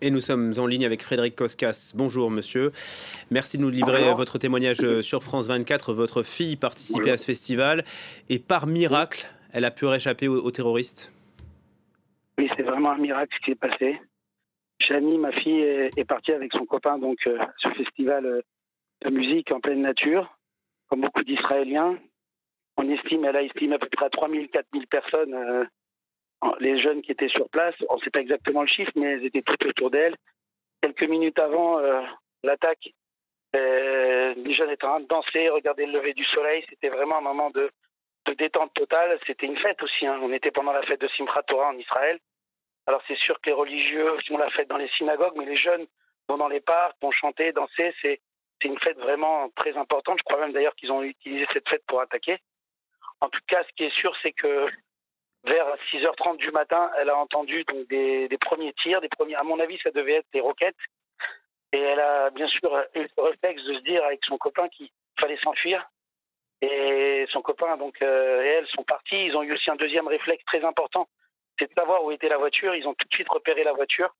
Et nous sommes en ligne avec Frédéric Koskas. Bonjour monsieur. Merci de nous livrer votre témoignage sur France 24. Votre fille participait à ce festival et par miracle, elle a pu réchapper aux terroristes. Oui, c'est vraiment un miracle ce qui est passé. Chani, ma fille, est partie avec son copain donc ce festival de musique en pleine nature, comme beaucoup d'Israéliens. Elle a estimé à peu près à 3000, 4000 personnes, les jeunes qui étaient sur place. On ne sait pas exactement le chiffre, mais elles étaient toutes autour d'elle. Quelques minutes avant l'attaque, les jeunes étaient en train de danser, regarder le lever du soleil. C'était vraiment un moment de détente totale. C'était une fête aussi. On était pendant la fête de Simchat Torah en Israël. Alors c'est sûr que les religieux font la fête dans les synagogues, mais les jeunes vont dans les parcs, vont chanter, danser. C'est une fête vraiment très importante. Je crois même d'ailleurs qu'ils ont utilisé cette fête pour attaquer. En tout cas, ce qui est sûr, c'est que vers 6h30 du matin, elle a entendu donc des premiers tirs. À mon avis, ça devait être des roquettes. Et elle a bien sûr eu le réflexe de se dire avec son copain qu'il fallait s'enfuir. Et son copain donc, et elle sont partis. Ils ont eu aussi un deuxième réflexe très important, c'est de savoir où était la voiture. Ils ont tout de suite repéré la voiture.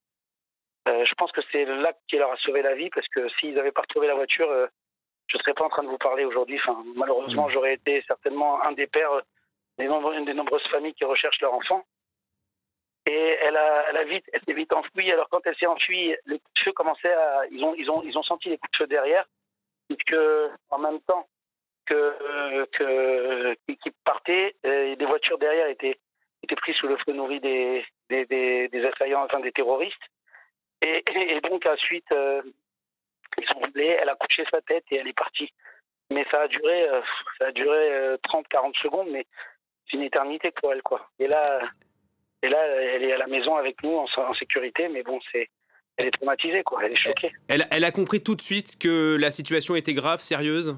Je pense que c'est l'acte qui leur a sauvé la vie, parce que s'ils n'avaient pas retrouvé la voiture, je ne serais pas en train de vous parler aujourd'hui. Enfin, malheureusement, j'aurais été certainement un des pères une des nombreuses familles qui recherchent leur enfant. Et elle s'est vite enfuie. Alors quand elle s'est enfuie, les coups de feu commençaient à... Ils ont senti les coups de feu derrière, puisque en même temps qui partaient, des voitures derrière étaient prises sous le feu nourri des assaillants, enfin des terroristes. Et donc ensuite, ils ont roulé, elle a couché sa tête et elle est partie. Mais ça a duré 30-40 secondes, mais c'est une éternité pour elle, quoi. Et là, elle est à la maison avec nous en sécurité, mais bon, elle est traumatisée, quoi. Elle est choquée. Elle a compris tout de suite que la situation était grave, sérieuse.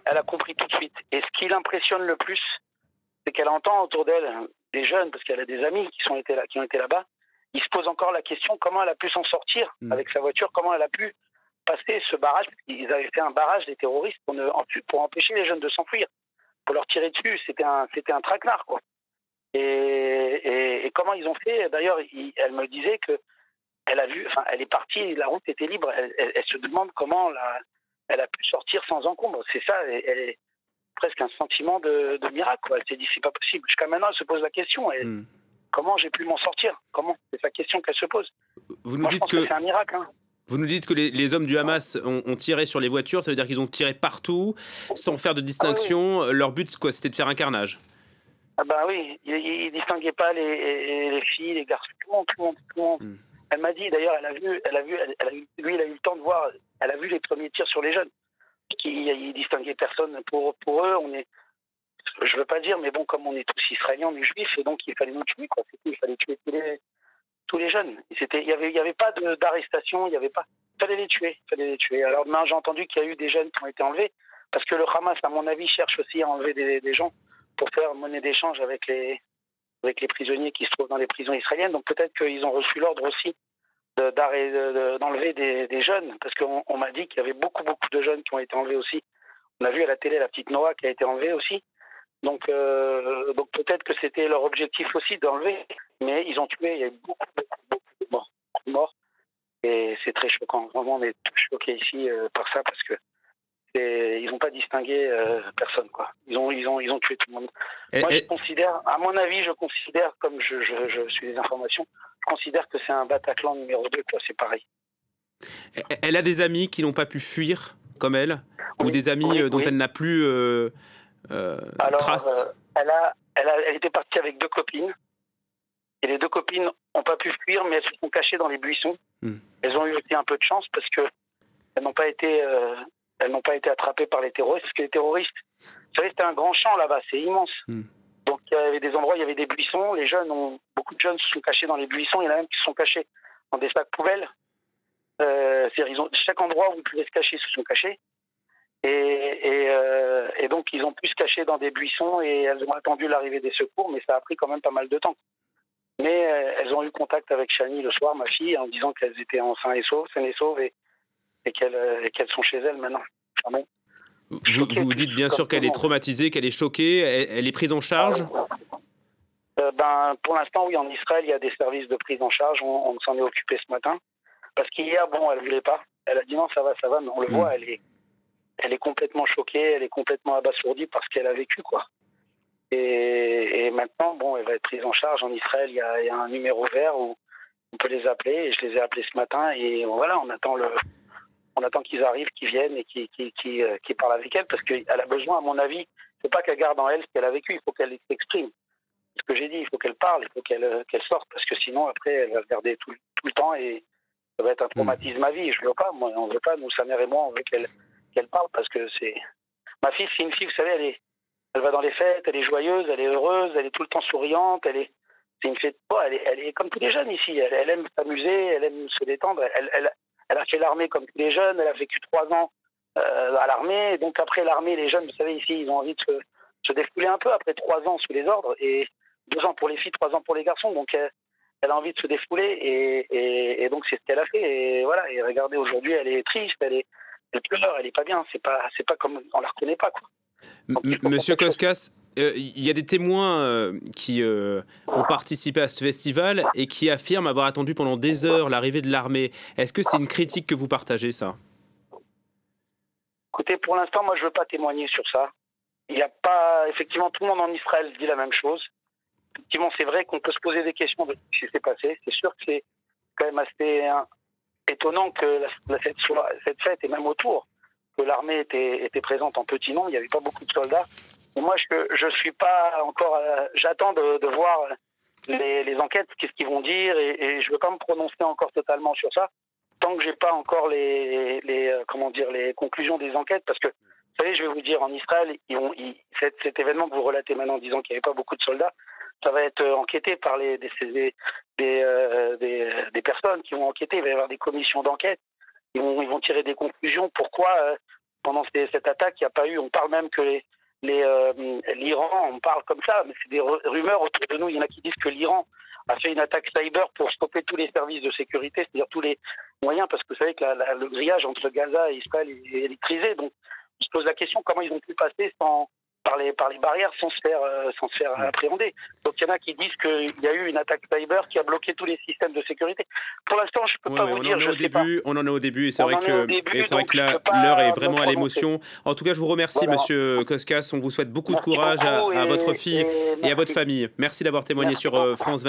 Elle a compris tout de suite. Et ce qui l'impressionne le plus, c'est qu'elle entend autour d'elle des jeunes, parce qu'elle a des amis qui ont été là-bas. Ils se posent encore la question comment elle a pu s'en sortir avec sa voiture, comment elle a pu passer ce barrage. Ils avaient fait un barrage des terroristes pour empêcher les jeunes de s'enfuir, pour leur tirer dessus. C'était un traquenard, quoi. Et comment ils ont fait? D'ailleurs, elle me disait que elle est partie, la route était libre. Elle se demande comment elle a pu sortir sans encombre. C'est ça, elle est presque un sentiment de miracle, quoi. Elle s'est dit c'est pas possible. Jusqu'à maintenant, elle se pose la question. Comment j'ai pu m'en sortir? Comment? C'est sa question qu'elle se pose. Vous nous dites que c'est un miracle. Vous nous dites que les hommes du Hamas ont tiré sur les voitures. Ça veut dire qu'ils ont tiré partout, sans faire de distinction. Oui. Leur but, quoi, c'était de faire un carnage. Ah bah oui, ils distinguaient pas les filles, les garçons, tout le monde. Elle m'a dit, d'ailleurs, lui, il a eu le temps de voir, elle a vu les premiers tirs sur les jeunes. Il distinguait personne. Pour eux, je veux pas dire, mais bon, comme on est tous israéliens, on est juifs, et donc il fallait nous tuer, quoi. Il fallait tuer tous les jeunes. Il y avait pas d'arrestation, il fallait les tuer. Alors demain, j'ai entendu qu'il y a eu des jeunes qui ont été enlevés, parce que le Hamas, à mon avis, cherche aussi à enlever des gens pour faire monnaie d'échange avec les prisonniers qui se trouvent dans les prisons israéliennes. Donc peut-être qu'ils ont reçu l'ordre aussi d'enlever des jeunes, parce qu'on m'a dit qu'il y avait beaucoup de jeunes qui ont été enlevés aussi. On a vu à la télé la petite Noah qui a été enlevée aussi. Donc peut-être que c'était leur objectif aussi d'enlever, mais ils ont tué. Il y a eu beaucoup de morts, et c'est très choquant. Vraiment, on est choqués ici par ça, parce que ils n'ont pas distingué personne, quoi. Ils ont tué tout le monde. Moi, je considère, à mon avis, comme je suis des informations, je considère que c'est un Bataclan numéro 2, quoi. C'est pareil. Elle a des amis qui n'ont pas pu fuir comme elle, ou des amis dont elle n'a plus trace. Elle était partie avec 2 copines, et les 2 copines n'ont pas pu fuir, mais elles se sont cachées dans les buissons. Elles ont eu aussi un peu de chance, parce que elles n'ont pas été attrapées par les terroristes, parce que les terroristes, vous savez, c'était un grand champ là-bas, c'est immense. Donc il y avait des endroits, il y avait des buissons, beaucoup de jeunes se sont cachés dans les buissons, il y en a même qui se sont cachés dans des sacs poubelles. Chaque endroit où ils pouvaient se cacher, se sont cachés. Et donc ils ont pu se cacher dans des buissons, et elles ont attendu l'arrivée des secours, mais ça a pris quand même pas mal de temps. Mais elles ont eu contact avec Chani le soir, ma fille, en disant qu'elles étaient saines et sauves, et qu'elles sont chez elles maintenant. Ah bon. Vous dites bien sûr qu'elle est traumatisée, qu'elle est choquée. Elle est prise en charge? Pour l'instant, oui, en Israël, il y a des services de prise en charge. On s'en est occupé ce matin. Parce qu'hier, bon, elle voulait pas. Elle a dit non, ça va, mais on le voit, elle est complètement choquée, elle est complètement abasourdie par ce qu'elle a vécu, quoi. Et maintenant, bon, elle va être prise en charge. En Israël, il y a un numéro vert où on peut les appeler. Et je les ai appelés ce matin. Et voilà, on attend qu'ils arrivent, qu'ils viennent et qu'ils parlent avec elle. Parce qu'elle a besoin, à mon avis, c'est pas qu'elle garde en elle ce qu'elle a vécu, il faut qu'elle s'exprime. Ce que j'ai dit, il faut qu'elle parle, il faut qu'elle sorte. Parce que sinon, après, elle va regarder tout le temps et ça va être un traumatisme à vie. Je veux pas, moi, on veut pas, nous, sa mère et moi, on veut qu'elle parle parce que c'est... Ma fille, c'est une fille, vous savez, elle va dans les fêtes, elle est joyeuse, elle est heureuse, elle est tout le temps souriante, c'est une fête, elle est comme tous les jeunes ici, elle aime s'amuser, elle aime se détendre, elle a fait l'armée comme tous les jeunes, elle a vécu 3 ans à l'armée, donc après l'armée, les jeunes, vous savez, ici, ils ont envie de se défouler un peu après 3 ans sous les ordres, et 2 ans pour les filles, 3 ans pour les garçons, donc elle a envie de se défouler, et donc c'est ce qu'elle a fait, et voilà, et regardez, aujourd'hui, elle est triste, elle pleure, elle est pas bien, c'est pas comme, on la reconnaît pas, quoi. Monsieur Koskas, il y a des témoins qui ont participé à ce festival et qui affirment avoir attendu pendant des heures l'arrivée de l'armée. Est-ce que c'est une critique que vous partagez, ça? Écoutez, pour l'instant, moi, je ne veux pas témoigner sur ça. Il n'y a pas... Effectivement, tout le monde en Israël dit la même chose. Effectivement, c'est vrai qu'on peut se poser des questions de ce qui s'est passé. C'est sûr que c'est quand même assez étonnant que cette fête, et même autour, que l'armée était présente en petit nombre, il n'y avait pas beaucoup de soldats. Et moi, je suis pas encore... j'attends de voir les enquêtes, qu'est-ce qu'ils vont dire, et je ne veux pas me prononcer encore totalement sur ça, tant que j'ai pas encore les conclusions des enquêtes, parce que, vous savez, je vais vous dire, en Israël, cet événement que vous relatez maintenant en disant qu'il n'y avait pas beaucoup de soldats, ça va être enquêté par des personnes qui vont enquêter, il va y avoir des commissions d'enquête, ils vont tirer des conclusions. Pourquoi, pendant cette attaque, il n'y a pas eu... On parle même que l'Iran, on parle comme ça, mais c'est des rumeurs autour de nous. Il y en a qui disent que l'Iran a fait une attaque cyber pour stopper tous les services de sécurité, c'est-à-dire tous les moyens, parce que vous savez que le grillage entre Gaza et Israël est électrisé. Donc, on se pose la question comment ils ont pu passer par les barrières sans se faire appréhender. Donc il y en a qui disent qu'il y a eu une attaque cyber qui a bloqué tous les systèmes de sécurité. Pour l'instant, je peux pas vous dire. On en est au début et c'est vrai que l'heure est vraiment à l'émotion. En tout cas, je vous remercie, Monsieur Koskas. On vous souhaite beaucoup de courage à votre fille et à votre famille. Merci d'avoir témoigné sur France 24.